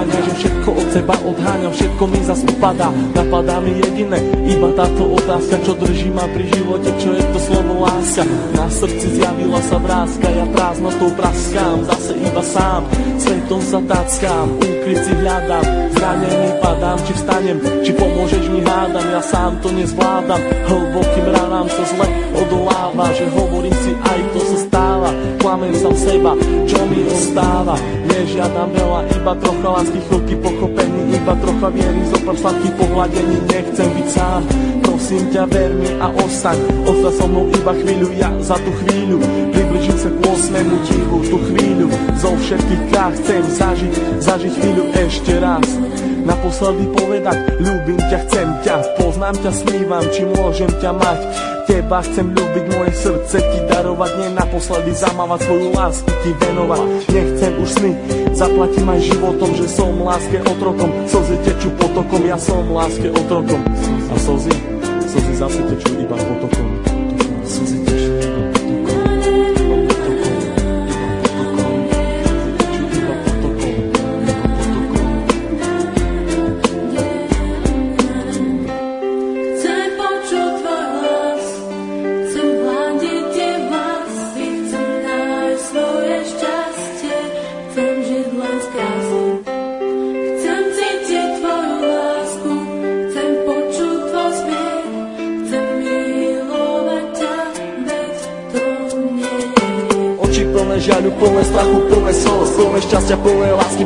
sklamania, že všetko od seba odháňam, všetko mi zas upadá. Napadá mi jediné, iba táto otázka, čo drží ma pri živote, čo je to slovo láska. Na srdci zjavila sa vrázka, ja prázdnotou praskám, zase iba sám, svetom sa tackám, úkryt si hľadám, zranený padám, či vstanem, či pomôžeš mi hádam, ja sám to nezvládam, hlbokým ranám sa zle odoláva, že hovorím si aj to sa stáva, klamem sám seba, čo mi ostáva, nežiadam veľa, iba trocha lásky, chvíľky pochopení, iba trocha viery, zopár sladkých pohľadení, nechcem byť sám, prosím ťa ver mi a ostaň so mnou iba chvíľu, ja za tú chvíľu približím sa k 8. tichu, tú chvíľu zo všetkých krát chcem zažiť chvíľu ešte raz, naposledy povedať ľúbim ťa, chcem ťa, poznám ťa, snívam, či môžem ťa mať, teba chcem ľúbiť, moje srdce ti darovať, nie naposledy zamávať, svoju lásku ti venovať, nechcem už sny, zaplatím aj životom, že som láske otrokom, slzy tečú potokom, ja som láske otrokom a slzy zase tečú iba potokom. Slzy tečú iba žiaľu, plné strachu, plné slz, plné šťastia, plné lásky.